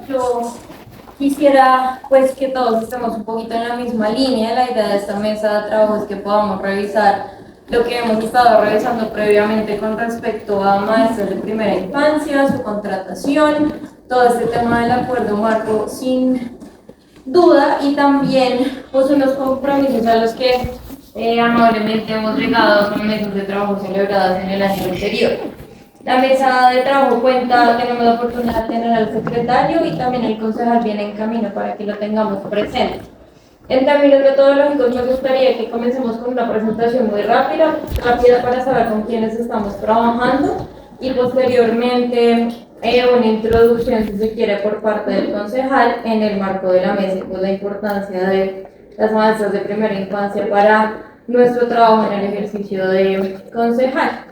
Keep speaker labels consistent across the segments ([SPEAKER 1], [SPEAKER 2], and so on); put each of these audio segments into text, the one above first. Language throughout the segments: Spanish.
[SPEAKER 1] Yo quisiera pues que todos estemos un poquito en la misma línea. La idea de esta mesa de trabajo es que podamos revisar lo que hemos estado revisando previamente con respecto a maestros de primera infancia, su contratación, todo este tema del acuerdo marco sin duda, y también pues unos compromisos a los que amablemente hemos llegado con mesas de trabajo celebradas en el año anterior. La mesa de trabajo tenemos la oportunidad de tener al secretario y también el concejal viene en camino para que lo tengamos presente. En términos metodológicos, me gustaría que comencemos con una presentación muy rápida para saber con quiénes estamos trabajando y posteriormente una introducción, si se quiere, por parte del concejal en el marco de la mesa, pues la importancia de las maestras de primera infancia para nuestro trabajo en el ejercicio de concejal.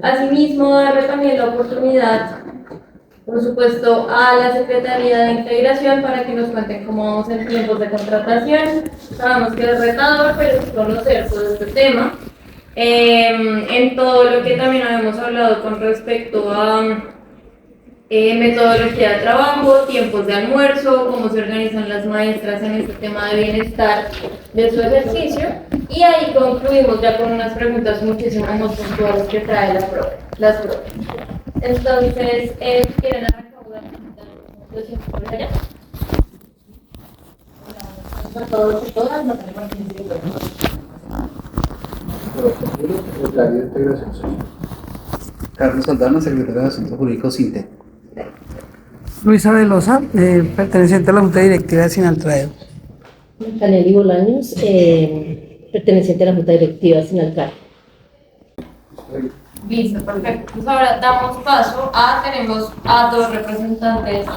[SPEAKER 1] Asimismo, darle también la oportunidad, por supuesto, a la Secretaría de Integración para que nos cuenten cómo vamos en tiempos de contratación. Sabemos que es retador, pero es conocer todo este tema. En todo lo que también habíamos hablado con respecto a metodología de trabajo, tiempos de almuerzo, cómo se organizan las maestras en este tema de bienestar de su ejercicio, y ahí concluimos ya con unas preguntas muchísimo más puntuales que trae las profes. Entonces, ¿quieren arrancar una pregunta por allá? Todos y todas, no tenemos
[SPEAKER 2] Secretario de Integración Social. Carlos Saldana, secretario de Asuntos Jurídicos SINTEC.
[SPEAKER 3] Luisa Velosa, perteneciente a la Junta Directiva de Sinaltraeo.
[SPEAKER 4] Caneli Bolaños, perteneciente a la Junta Directiva de Sinaltraeo.
[SPEAKER 1] Listo, perfecto. Pues ahora damos paso tenemos a dos representantes,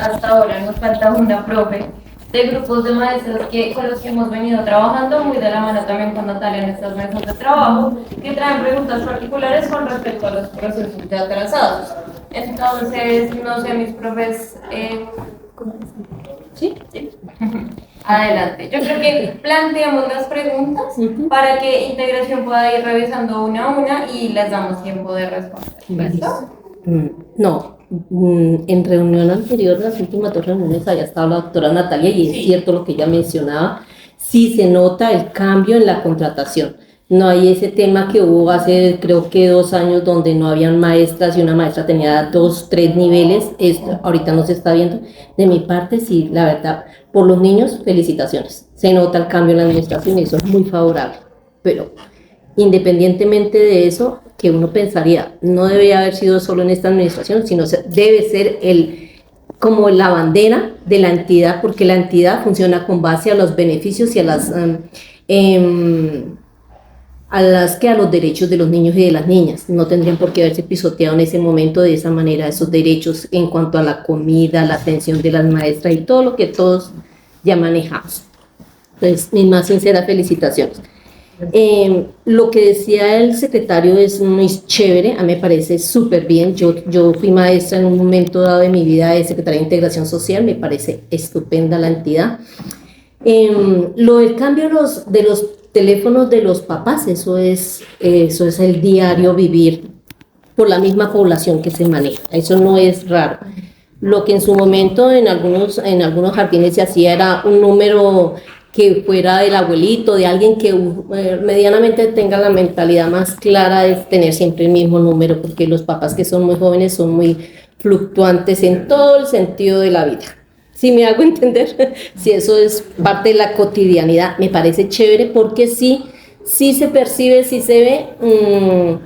[SPEAKER 1] hasta ahora nos falta una profe, de grupos de maestros con los que hemos venido trabajando, muy de la mano también con Natalia en estas mesas de trabajo, que traen preguntas particulares con respecto a los procesos ya atrasados. Entonces, no sé, mis profes,
[SPEAKER 4] ¿Sí?
[SPEAKER 1] adelante. Yo creo que planteamos las preguntas para que Integración pueda ir revisando una a una y les damos tiempo de responder. ¿Listo?
[SPEAKER 4] No, en reunión anterior, las últimas dos reuniones, había estado la doctora Natalia y es cierto lo que ella mencionaba, sí se nota el cambio en la contratación. No hay ese tema que hubo hace creo que 2 años donde no habían maestras y una maestra tenía 2, 3 niveles. Esto ahorita no se está viendo. De mi parte, sí, la verdad, por los niños, felicitaciones. Se nota el cambio en la administración y eso es muy favorable. Pero independientemente de eso, que uno pensaría, no debe haber sido solo en esta administración, sino debe ser como la bandera de la entidad, porque la entidad funciona con base a los beneficios y a los derechos de los niños y de las niñas. No tendrían por qué haberse pisoteado en ese momento de esa manera esos derechos en cuanto a la comida, la atención de las maestras y todo lo que todos ya manejamos. Entonces, mis más sinceras felicitaciones. Lo que decía el secretario es muy chévere, a mí me parece súper bien. Yo fui maestra en un momento dado de mi vida de secretaria de Integración Social, me parece estupenda la entidad. Lo del cambio de los teléfonos de los papás, eso es el diario vivir por la misma población que se maneja, eso no es raro. Lo que en su momento en algunos jardines se hacía era un número que fuera del abuelito, de alguien que medianamente tenga la mentalidad más clara de tener siempre el mismo número, porque los papás que son muy jóvenes son muy fluctuantes en todo el sentido de la vida. ¿Sí me hago entender? Si eso es parte de la cotidianidad, me parece chévere porque sí se percibe, sí se ve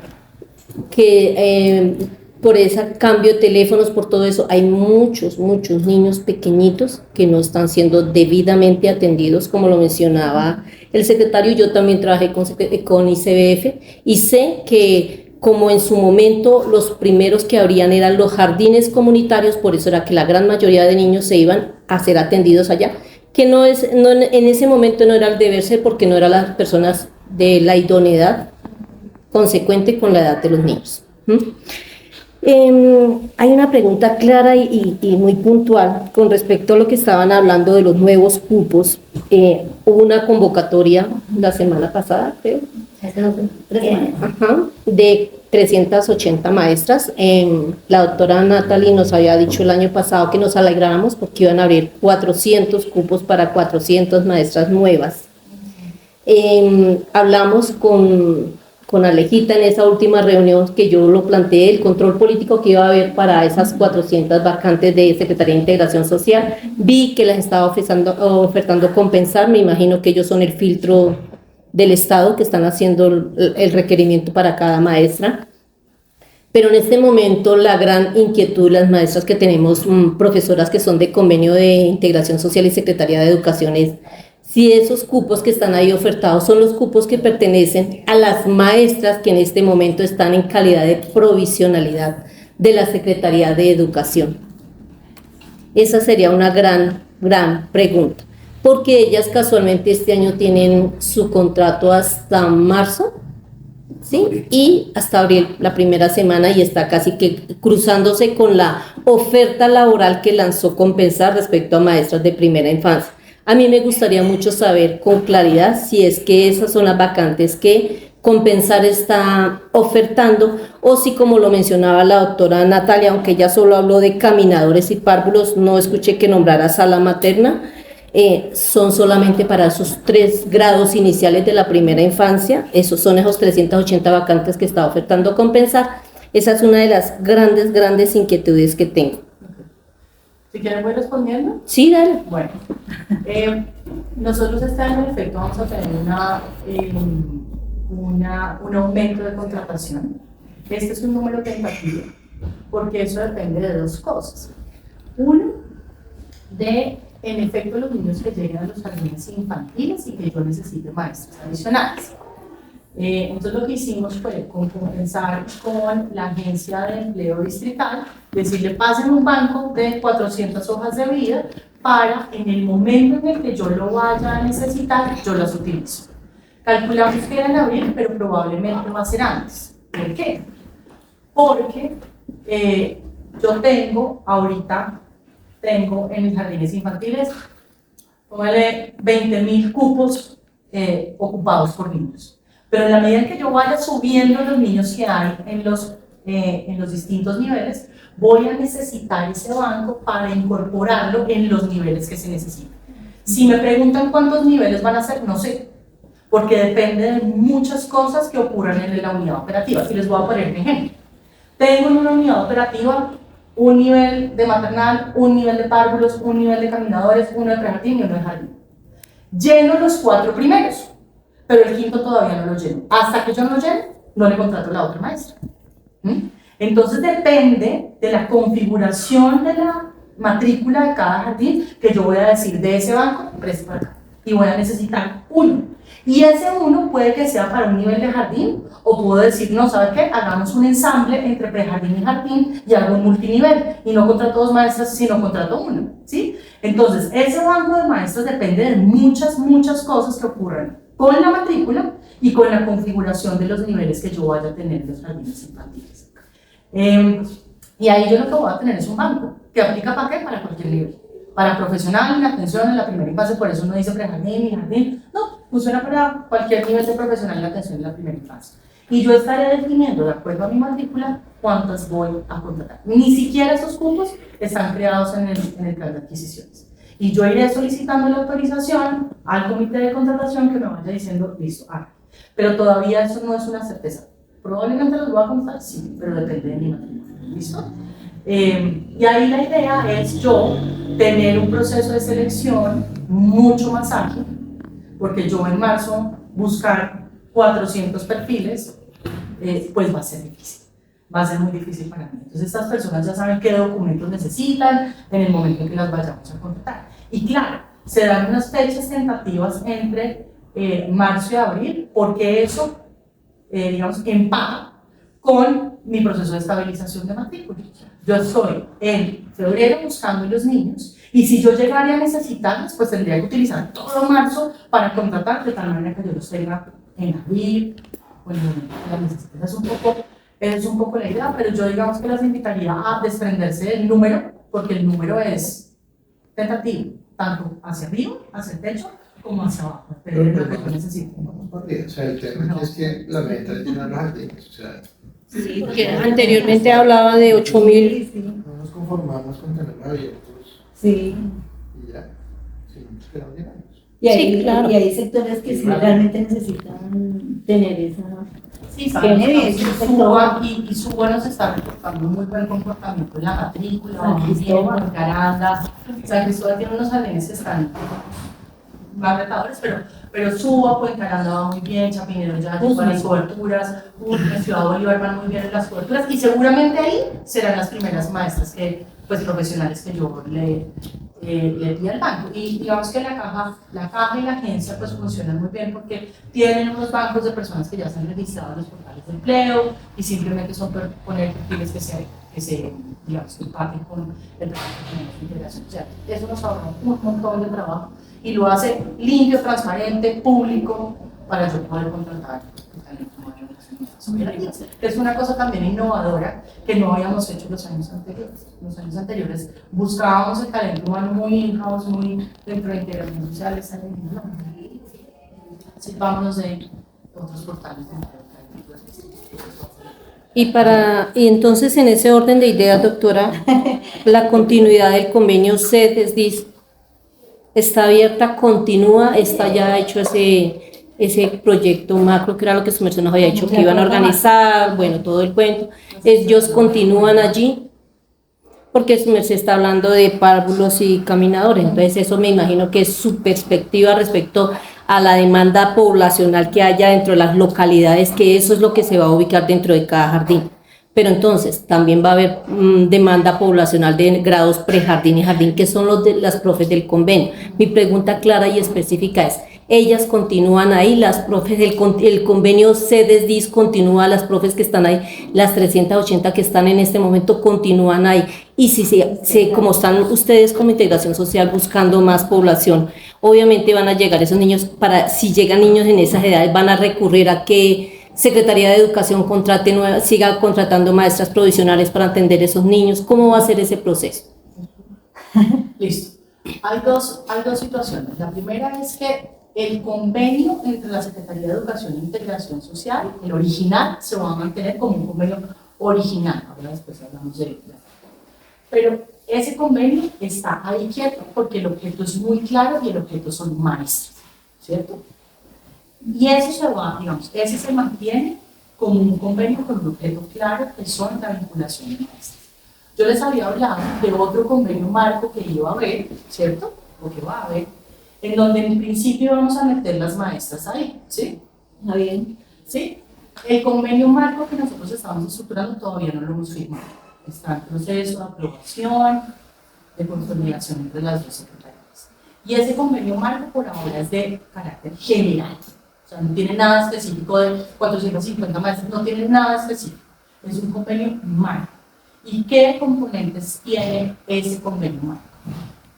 [SPEAKER 4] que por ese cambio de teléfonos, por todo eso, hay muchos niños pequeñitos que no están siendo debidamente atendidos, como lo mencionaba el secretario. Yo también trabajé con ICBF y sé que como en su momento los primeros que abrían eran los jardines comunitarios, por eso era que la gran mayoría de niños se iban a ser atendidos allá, que en ese momento no era el deber ser porque no eran las personas de la idoneidad consecuente con la edad de los niños. Hay una pregunta clara y muy puntual con respecto a lo que estaban hablando de los nuevos cupos. Hubo una convocatoria la semana pasada, creo, Ajá, de 380 maestras. La doctora Natalie nos había dicho el año pasado que nos alegráramos porque iban a abrir 400 cupos para 400 maestras nuevas. Hablamos con Alejita en esa última reunión que yo lo planteé, el control político que iba a haber para esas 400 vacantes de Secretaría de Integración Social. Vi que las estaba ofertando compensar, me imagino que ellos son el filtro del Estado que están haciendo el requerimiento para cada maestra. Pero en este momento la gran inquietud de las maestras que tenemos, profesoras que son de convenio de Integración Social y Secretaría de Educación, es si esos cupos que están ahí ofertados son los cupos que pertenecen a las maestras que en este momento están en calidad de provisionalidad de la Secretaría de Educación. Esa sería una gran pregunta, porque ellas casualmente este año tienen su contrato hasta marzo, ¿sí? Y hasta abril, la primera semana, y está casi que cruzándose con la oferta laboral que lanzó Compensar respecto a maestras de primera infancia. A mí me gustaría mucho saber con claridad si es que esas son las vacantes que Compensar está ofertando, o si, como lo mencionaba la doctora Natalia, aunque ella solo habló de caminadores y párvulos, no escuché que nombrara sala materna, son solamente para esos 3 grados iniciales de la primera infancia. Esos son esos 380 vacantes que está ofertando Compensar. Esa es una de las grandes inquietudes que tengo.
[SPEAKER 5] Si quieren voy respondiendo.
[SPEAKER 4] Sí, dale.
[SPEAKER 5] Bueno, nosotros este año en efecto vamos a tener un aumento de contratación. Este es un número tentativo, porque eso depende de 2 cosas. Uno, en efecto, los niños que lleguen a los jardines infantiles y que yo necesite maestros adicionales. Entonces lo que hicimos fue compensar con la agencia de empleo distrital, decirle pasen un banco de 400 hojas de vida para en el momento en el que yo lo vaya a necesitar, yo las utilizo. Calculamos que era en abril, pero probablemente va a ser antes. ¿Por qué? Porque yo ahorita tengo en mis jardines infantiles, póngale 20.000 cupos ocupados por niños. Pero en la medida en que yo vaya subiendo los niños que hay en los distintos niveles, voy a necesitar ese banco para incorporarlo en los niveles que se necesitan. Si me preguntan cuántos niveles van a ser, no sé, porque depende de muchas cosas que ocurran en la unidad operativa. Y les voy a poner un ejemplo. Tengo en una unidad operativa un nivel de maternal, un nivel de párvulos, un nivel de caminadores, uno de prejardín y uno de jardín. Lleno los 4 primeros, pero el quinto todavía no lo lleno. Hasta que yo no lo llene, no le contrato a la otra maestra. Entonces depende de la configuración de la matrícula de cada jardín que yo voy a decir de ese banco, preste para acá. Y voy a necesitar uno. Y ese uno puede que sea para un nivel de jardín, o puedo decir, no, ¿sabe qué? Hagamos un ensamble entre prejardín y jardín y hago un multinivel. Y no contrato 2 maestras, sino contrato uno. ¿Sí? Entonces, ese banco de maestros depende de muchas cosas que ocurren con la matrícula y con la configuración de los niveles que yo vaya a tener en los jardines infantiles. Y ahí yo lo que voy a tener es un banco que aplica para qué, para cualquier nivel, para profesional, en atención, en la primera infancia, por eso uno dice prejardín y jardín, no, funciona para cualquier nivel de profesional en la atención en la primera infancia. Y yo estaré definiendo, de acuerdo a mi matrícula, cuántas voy a contratar. Ni siquiera esos cupos están creados en el plan de adquisiciones. Y yo iré solicitando la autorización al comité de contratación que me vaya diciendo, listo, pero todavía eso no es una certeza. Probablemente los voy a contar, sí, pero depende de mi matrícula, ¿listo? Y ahí la idea es yo tener un proceso de selección mucho más ágil, porque yo en marzo buscar 400 perfiles, pues va a ser difícil. Va a ser muy difícil para mí. Entonces estas personas ya saben qué documentos necesitan en el momento en que las vayamos a contratar. Y claro, se dan unas fechas tentativas entre marzo y abril, porque eso, digamos, empaja con mi proceso de estabilización de matrícula. Yo estoy en febrero buscando los niños, y si yo llegara a necesitarlos, pues tendría que utilizar todo marzo para contratar, de tal manera que yo los tenga en abril, o en el momento que las necesiten. Esa es un poco la idea, pero yo digamos que las invitaría a desprenderse del número, porque el número es tentativo, tanto hacia arriba, hacia el techo, como hacia abajo,
[SPEAKER 6] Pero
[SPEAKER 5] depende de lo que
[SPEAKER 6] no,
[SPEAKER 5] tú necesites.
[SPEAKER 6] o sea, el tema aquí es que la meta es llenar los jardines, o sea,
[SPEAKER 4] Sí, porque anteriormente hablaba de 8.000.
[SPEAKER 6] no nos conformamos con tenerlos abiertos
[SPEAKER 7] Sí.
[SPEAKER 6] y ya, si no nos quedamos llenamos.
[SPEAKER 7] Y hay,
[SPEAKER 4] Sí, claro.
[SPEAKER 7] y hay sectores que sí realmente necesitan tener esa.
[SPEAKER 5] Sí,
[SPEAKER 7] Tiene
[SPEAKER 5] sabemos
[SPEAKER 7] ese
[SPEAKER 5] que
[SPEAKER 7] sector.
[SPEAKER 5] y Suba nos está reportando muy buen comportamiento en la matrícula,
[SPEAKER 7] San
[SPEAKER 5] muy bien,
[SPEAKER 7] Cristóbal.
[SPEAKER 5] con Caranda. San Cristóbal tiene unos jardines que están más retadores, pero Suba, pues Caranda va muy bien, Chapinero ya llegó a las coberturas, en Ciudad Bolívar van muy bien en las coberturas, y seguramente ahí serán las primeras maestras que, pues, profesionales que yo le di al banco. Y digamos que la caja y la agencia pues funcionan muy bien porque tienen unos bancos de personas que ya se han registrado en los portales de empleo y simplemente son poner perfiles que se digamos, que empaten con el perfil que tenemos de integración social. Eso nos ahorra un montón de trabajo y lo hace limpio, transparente, público, para yo poder contratar talento humano en las universidades. Es una cosa también innovadora que no habíamos hecho los años anteriores. Los años anteriores buscábamos el talento humano muy in-house, muy dentro de integración social, esa no. Así vámonos de otros portales de empleo.
[SPEAKER 4] Y entonces en ese orden de ideas, doctora, la continuidad del convenio CEDES-DIS está abierta, continúa, está ya hecho ese proyecto macro, que era lo que su merced nos había dicho, que iban a organizar, bueno, todo el cuento. Ellos continúan allí, porque su merced está hablando de párvulos y caminadores, entonces eso me imagino que es su perspectiva respecto a la demanda poblacional que haya dentro de las localidades, que eso es lo que se va a ubicar dentro de cada jardín. Pero entonces también va a haber demanda poblacional de grados prejardín y jardín, que son los de las profes del convenio. Mi pregunta clara y específica es, ¿ellas continúan ahí, las profes del el convenio CEDES-DIS continúa, las profes que están ahí, las 380 que están en este momento continúan ahí? Y si como están ustedes como integración social buscando más población, obviamente van a llegar esos niños, si llegan niños en esas edades, van a recurrir a que Secretaría de Educación siga contratando maestras provisionales para atender esos niños. ¿Cómo va a ser ese proceso?
[SPEAKER 5] Listo. Hay dos situaciones. La primera es que el convenio entre la Secretaría de Educación e Integración Social, el original, se va a mantener como un convenio original. Ahora después hablamos de él. Pero ese convenio está ahí quieto porque el objeto es muy claro y el objeto son maestros, ¿cierto? Y eso ese se mantiene como un convenio con un objeto claro que son la vinculación de maestros. Yo les había hablado de otro convenio marco que iba a haber, ¿cierto? O que va a haber, en donde en principio vamos a meter las maestras ahí, ¿sí?
[SPEAKER 7] ¿Está bien?
[SPEAKER 5] ¿Sí? El convenio marco que nosotros estamos estructurando todavía no lo hemos firmado. Está en proceso de aprobación, de consolidación entre las dos secretarías. Y ese convenio marco por ahora es de carácter general. O sea, no tiene nada específico de 450 maestros, no tiene nada específico. Es un convenio marco. ¿Y qué componentes tiene ese convenio marco?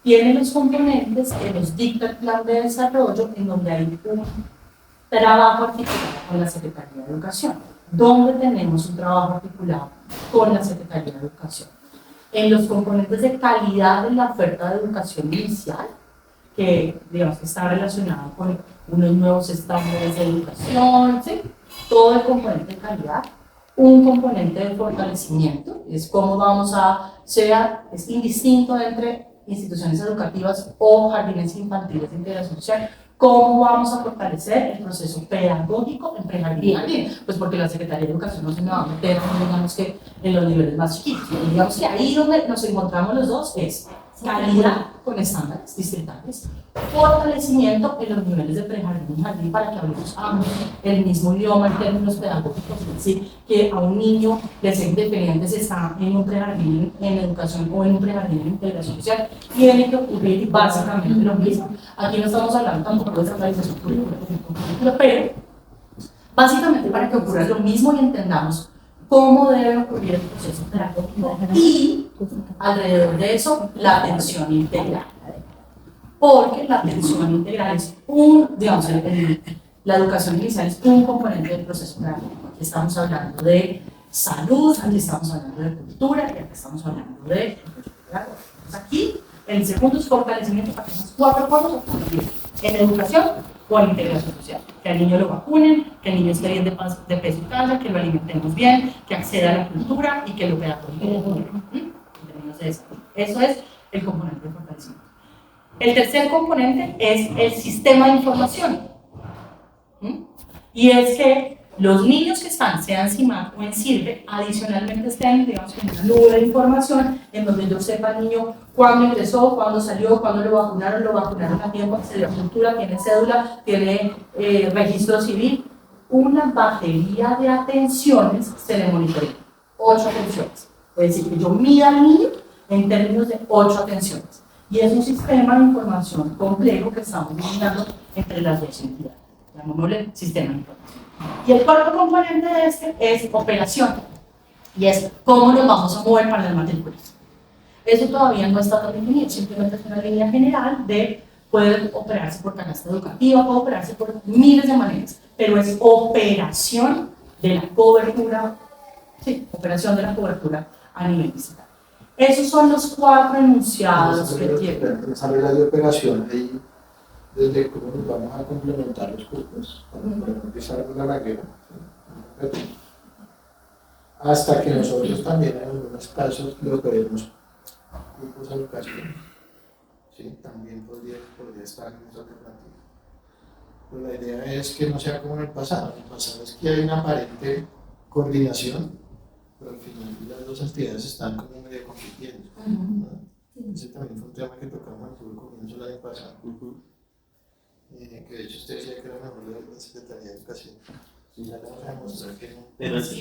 [SPEAKER 5] Tiene los componentes que nos dicta el plan de desarrollo, en donde hay un trabajo articulado con la Secretaría de Educación. ¿Dónde tenemos un trabajo articulado con la Secretaría de Educación? En los componentes de calidad de la oferta de educación inicial, que digamos está relacionado con unos nuevos estándares de educación, ¿sí? Todo el componente de calidad. Un componente de fortalecimiento, es cómo vamos a, es indistinto entre instituciones educativas o jardines infantiles de integración social, cómo vamos a fortalecer el proceso pedagógico en prejardín y jardín, pues porque la Secretaría de Educación no se me va a meter, digamos que en los niveles más chiquitos, y digamos que ahí donde nos encontramos los dos es calidad con estándares distritales, fortalecimiento en los niveles de prejardín y jardín para que hablemos ambos el mismo idioma en términos pedagógicos, es decir, que a un niño le sea indiferente si está en un prejardín en educación o en un prejardín en integración social, tiene que ocurrir básicamente lo mismo. Aquí no estamos hablando tampoco de centralización curricular, pero básicamente para que ocurra lo mismo y entendamos cómo debe ocurrir el proceso pedagógico y alrededor de eso la atención integral. Porque la atención integral es digamos, la educación inicial es un componente del proceso pedagógico. Aquí estamos hablando de salud, aquí estamos hablando de cultura y aquí estamos hablando de proyecto pedagógico. Aquí el segundo es fortalecimiento para que esas cuatro cosas ocurran. en educación o en integración social. Que al niño lo vacunen, que el niño esté bien de peso y talla, que lo alimentemos bien, que acceda a la cultura y que lo pedagoguen en términos de desarrollo. Eso es el componente de fortalecimiento. El tercer componente es el sistema de información. Y es que los niños que están, sea en CIMAC o en SIRVE, adicionalmente estén, digamos, en una nube de información en donde yo sepa al niño cuándo ingresó, cuándo salió, cuándo lo vacunaron a tiempo, accedió a cultura, tiene cédula, tiene registro civil. Una batería de atenciones se le monitorea. 8 atenciones. Puede decir que yo mida al niño en términos de 8 atenciones. Y es un sistema de información complejo que estamos diseñando entre las dos entidades. Llamémosle sistema de información. Y el cuarto componente de este es operación. Y es cómo nos vamos a mover para las matrículas. Eso todavía no está tan definido, simplemente es una línea general de puede operarse por canasta educativa, puede operarse por miles de maneras, pero es operación de la cobertura, sí, operación de la cobertura a nivel digital. Esos son los 4 enunciados que tienen.
[SPEAKER 6] Esa regla de operación ahí, desde cómo nos vamos a complementar los grupos, cuando empezar con la reguera, hasta que nosotros también en algunos casos lo veremos grupos educativos, ¿sí? También podría estar en esa alternativa. Pero la idea es que no sea como en el pasado. En el pasado es que hay una aparente coordinación, pero al final las dos entidades están como medio compitiendo, ¿no? Ese también fue un tema que tocamos en el comienzo del año pasado. Que de hecho usted decía que era mejor de la Secretaría de Educación. Ya le vamos a demostrar que no.
[SPEAKER 4] Pero es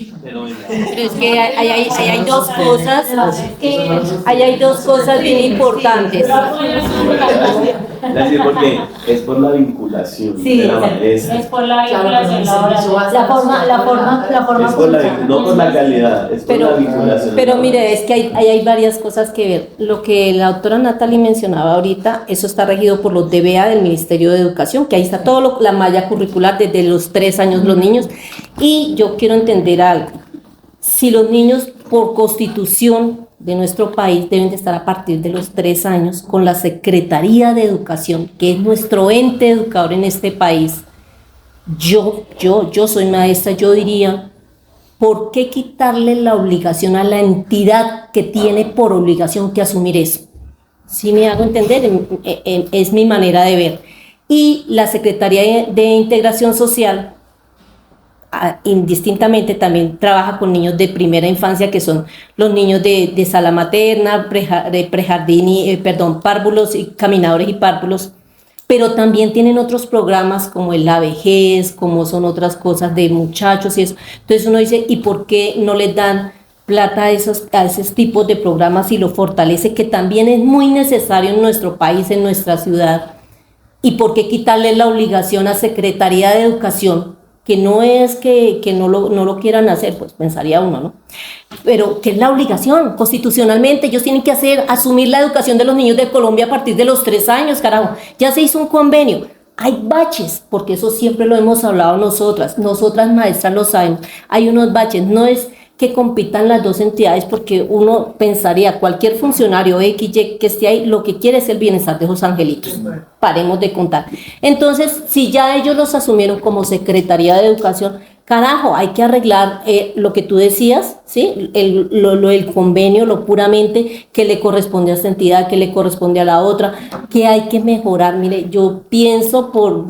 [SPEAKER 4] que hay dos cosas, hay dos cosas bien importantes.
[SPEAKER 8] Porque es por la vinculación de la maestra.
[SPEAKER 7] Es por la vinculación laboral.
[SPEAKER 4] La forma
[SPEAKER 8] es por no por la calidad, es por la vinculación.
[SPEAKER 4] Pero mire, es que hay varias cosas que ver. Lo que la doctora Natalie mencionaba ahorita, eso está regido por los DBA del Ministerio de Educación, que ahí está todo la malla curricular desde los 3 años los niños. Y yo quiero entender algo. Si los niños por constitución de nuestro país deben de estar a partir de los 3 años con la Secretaría de Educación, que es nuestro ente educador en este país, yo soy maestra, yo diría, ¿por qué quitarle la obligación a la entidad que tiene por obligación que asumir eso? ¿Sí me hago entender? Es mi manera de ver. Y la Secretaría de Integración Social indistintamente también trabaja con niños de primera infancia, que son los niños de sala materna, prejardín, párvulos y caminadores y párvulos, pero también tienen otros programas como la vejez, como son otras cosas de muchachos y eso. Entonces uno dice, ¿y por qué no les dan plata a esos tipos de programas y lo fortalece, que también es muy necesario en nuestro país, en nuestra ciudad? ¿Y por qué quitarle la obligación a Secretaría de Educación? Que no es que no lo quieran hacer, pues pensaría uno, ¿no? Pero que es la obligación, constitucionalmente, ellos tienen que asumir la educación de los niños de Colombia a partir de los 3 años, carajo. Ya se hizo un convenio. Hay baches, porque eso siempre lo hemos hablado nosotras maestras lo sabemos. Hay unos baches, no es que compitan las dos entidades, porque uno pensaría, cualquier funcionario XY que esté ahí, lo que quiere es el bienestar de los angelitos. Paremos de contar. Entonces, si ya ellos los asumieron como Secretaría de Educación, carajo, hay que arreglar lo que tú decías, ¿sí? El convenio, lo puramente que le corresponde a esta entidad, que le corresponde a la otra, que hay que mejorar. Mire, yo pienso por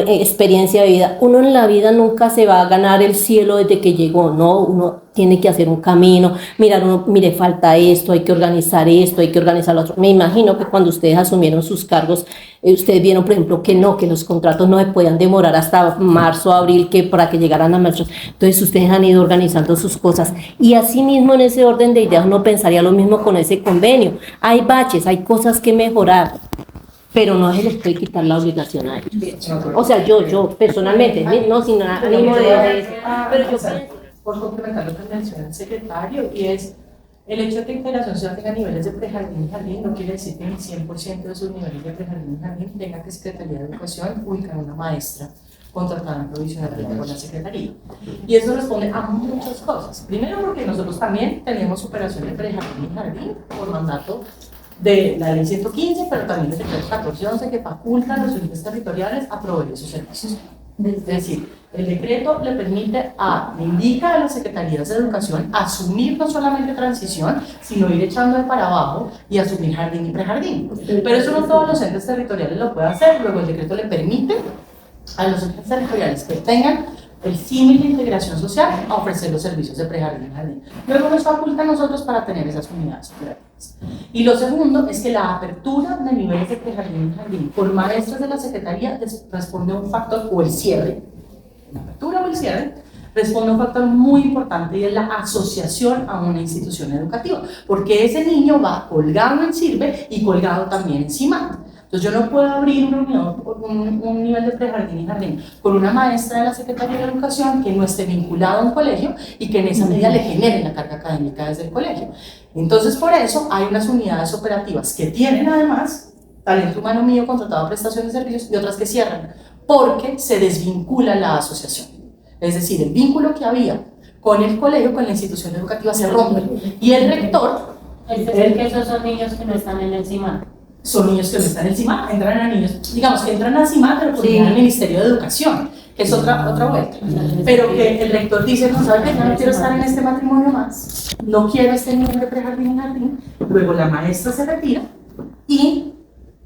[SPEAKER 4] experiencia de vida, uno en la vida nunca se va a ganar el cielo desde que llegó, ¿no? Uno tiene que hacer un camino, mire, falta esto, hay que organizar esto, hay que organizar lo otro. Me imagino que cuando ustedes asumieron sus cargos, ustedes vieron, por ejemplo, que los contratos no se podían demorar hasta marzo, abril, para que llegaran a marzo. Entonces ustedes han ido organizando sus cosas. Y así mismo en ese orden de ideas uno pensaría lo mismo con ese convenio. Hay baches, hay cosas que mejorar, pero no se les puede quitar la obligación a ellos. O sea, yo personalmente, no sin ánimo de... Pero yo pienso...
[SPEAKER 5] Por complementar lo que menciona el secretario, y es el hecho de que Integración Social tenga niveles de prejardín y jardín, no quiere decir que el 100% de sus niveles de prejardín y jardín tenga que Secretaría de Educación ubicar una maestra contratada en provisionalidad con la Secretaría. Y eso responde a muchas cosas. Primero, porque nosotros también tenemos operación de prejardín y jardín por mandato de la ley 115, pero también del decreto 1411 que faculta a los entes territoriales a proveer esos servicios. Es decir, el decreto le indica a las secretarías de educación asumir no solamente transición, sino ir echándole para abajo y asumir jardín y prejardín. Pero eso no todos los entes territoriales lo pueden hacer, luego el decreto le permite a los entes territoriales que tengan el símil de integración social a ofrecer los servicios de prejardín y jardín. Luego nos faculta a nosotros para tener esas unidades operativas. Y lo segundo es que la apertura de niveles de prejardín y jardín por maestras de la Secretaría responde a un factor, o el cierre, la apertura o el cierre, responde a un factor muy importante y es la asociación a una institución educativa, porque ese niño va colgado en SIRVE y colgado también en CIMAT. Entonces yo no puedo abrir un nivel de prejardín y jardín con una maestra de la Secretaría de Educación que no esté vinculado a un colegio y que en esa medida le genere la carga académica desde el colegio. Entonces por eso hay unas unidades operativas que tienen además talento humano mío contratado a prestación de servicios y otras que cierran porque se desvincula la asociación. Es decir, el vínculo que había con el colegio, con la institución educativa se rompe y el rector...
[SPEAKER 7] Es decir, que esos son niños que no están en el CIMAT.
[SPEAKER 5] Son niños que no están en el CIMAT, entran a niños, digamos que entran al CIMAT, pero por al Ministerio de Educación, que es otra vuelta. Pero que el rector dice, no, ¿sabes qué? Yo no quiero estar en este matrimonio más, no quiero este nivel de prejardín y jardín. Luego la maestra se retira y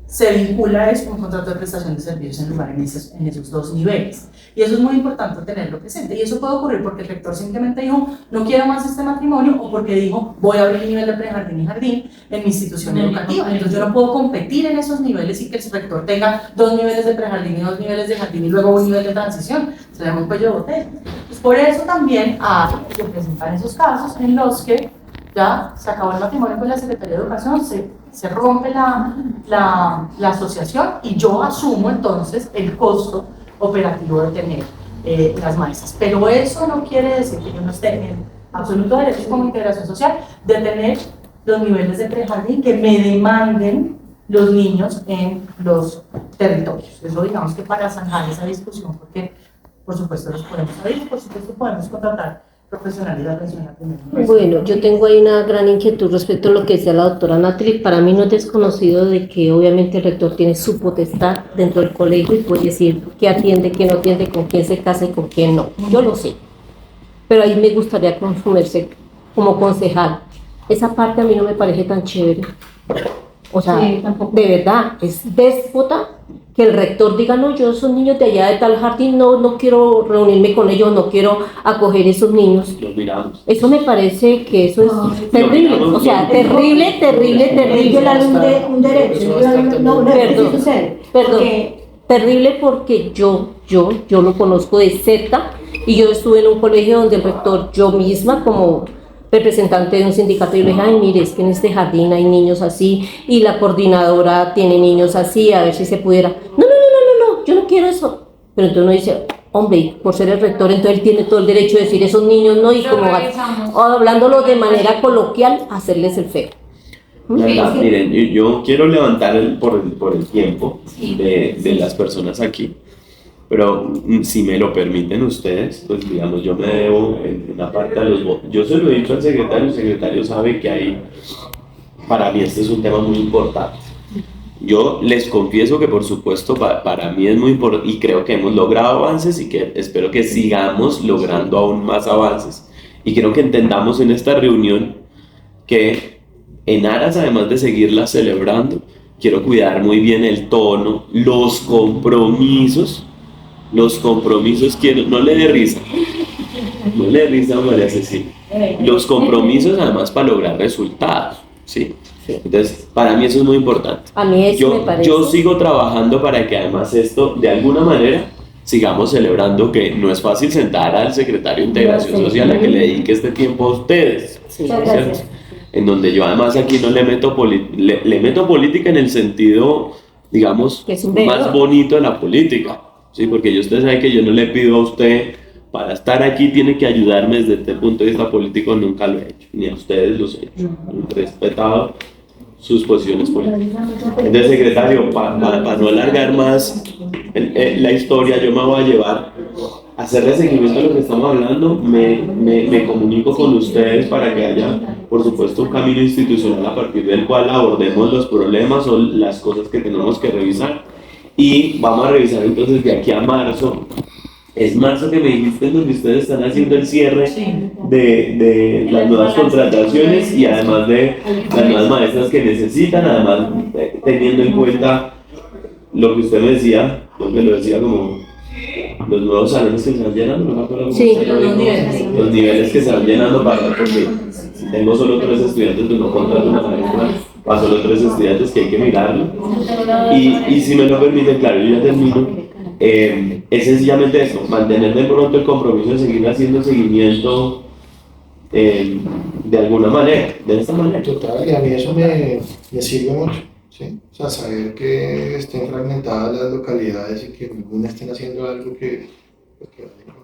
[SPEAKER 5] se vincula a eso con un contrato de prestación de servicios en lugar en esos dos niveles. Y eso es muy importante tenerlo presente. Y eso puede ocurrir porque el rector simplemente dijo, no quiero más este matrimonio, o porque dijo, voy a abrir el nivel de prejardín y jardín en mi institución educativa. Entonces yo no puedo competir en esos niveles y que el rector tenga 2 niveles de prejardín y 2 niveles de jardín y luego un nivel de transición. Se llama un cuello de botella. Pues por eso también se presentan esos casos en los que ya se acabó el matrimonio con la Secretaría de Educación, se rompe la asociación y yo asumo entonces el costo operativo de tener las maestras. Pero eso no quiere decir que yo no esté en absoluto derecho como integración social de tener los niveles de prejardín que me demanden los niños en los territorios. Eso digamos que para zanjar esa discusión, porque por supuesto los podemos abrir, por supuesto podemos contratar profesionales de atención a primera infancia.
[SPEAKER 4] Bueno, yo tengo ahí una gran inquietud respecto a lo que decía la doctora Natalie. Para mí no es desconocido de que obviamente el rector tiene su potestad dentro del colegio y puede decir qué atiende, qué no atiende, con quién se casa y con quién no. Yo lo sé. Pero ahí me gustaría consumirse como concejal. Esa parte a mí no me parece tan chévere. O sea, sí, de verdad, es déspota que el rector diga, no, yo esos niños de allá de tal jardín, no quiero reunirme con ellos, no quiero acoger esos niños.
[SPEAKER 8] Los miramos.
[SPEAKER 4] Eso me parece que eso es terrible, o sea, terrible.
[SPEAKER 7] Un derecho,
[SPEAKER 4] Perdón, terrible porque yo lo conozco de cerca y yo estuve en un colegio donde el rector, yo misma como representante de un sindicato, y le dije, ay, mire, es que en este jardín hay niños así y la coordinadora tiene niños así, a ver si se pudiera. No, yo no quiero eso. Pero entonces uno dice, hombre, por ser el rector, entonces él tiene todo el derecho de decir esos niños no, y como hablándolo de manera coloquial, hacerles el feo.
[SPEAKER 8] ¿Verdad? Miren, yo quiero levantar por el tiempo de las personas aquí. Pero si me lo permiten ustedes, pues digamos, yo me debo en una parte a los votos. Yo se lo he dicho al secretario, el secretario sabe que hay, para mí este es un tema muy importante. Yo les confieso que por supuesto para mí es muy importante y creo que hemos logrado avances y que espero que sigamos logrando aún más avances. Y quiero que entendamos en esta reunión que en aras, además de seguirla celebrando, quiero cuidar muy bien el tono, los compromisos, que no le dé risa, a María Cecilia, los compromisos además para lograr resultados, ¿sí? Entonces, para mí eso es muy importante.
[SPEAKER 4] A mí eso me parece.
[SPEAKER 8] Yo sigo trabajando para que además esto, de alguna manera, sigamos celebrando que no es fácil sentar al secretario de Integración Social a que le dedique este tiempo a ustedes, ¿cierto? En donde yo además aquí no le meto política en el sentido, digamos, más bonito de la política. Sí, porque usted sabe que yo no le pido a usted, para estar aquí tiene que ayudarme desde este punto de vista político, nunca lo he hecho, ni a ustedes los he hecho, he respetado sus posiciones políticas. Entonces, secretario, para no alargar más la historia, yo me voy a llevar hacerle seguimiento a lo que estamos hablando, me comunico con ustedes para que haya, por supuesto, un camino institucional a partir del cual abordemos los problemas o las cosas que tenemos que revisar. Y vamos a revisar entonces de aquí a marzo. Es marzo que me dijiste en donde ustedes están haciendo el cierre de las nuevas contrataciones y además de las nuevas maestras que necesitan, además teniendo en cuenta lo que usted me decía, lo que lo decía como los nuevos salones que se van llenando, no me acuerdo cómo
[SPEAKER 4] Sí,
[SPEAKER 8] usted lo dijo, los niveles que se van llenando para, porque si tengo solo 3 estudiantes, pues no contrato una maestra para solo 3 estudiantes, que hay que mirarlo. Y si me lo permite, claro, yo ya termino. Es sencillamente eso, mantener de pronto el compromiso de seguir haciendo seguimiento de alguna manera, de esta manera.
[SPEAKER 6] Total, y a mí eso me sirve mucho, ¿sí? O sea, saber que estén fragmentadas las localidades y que ninguna estén haciendo algo que vaya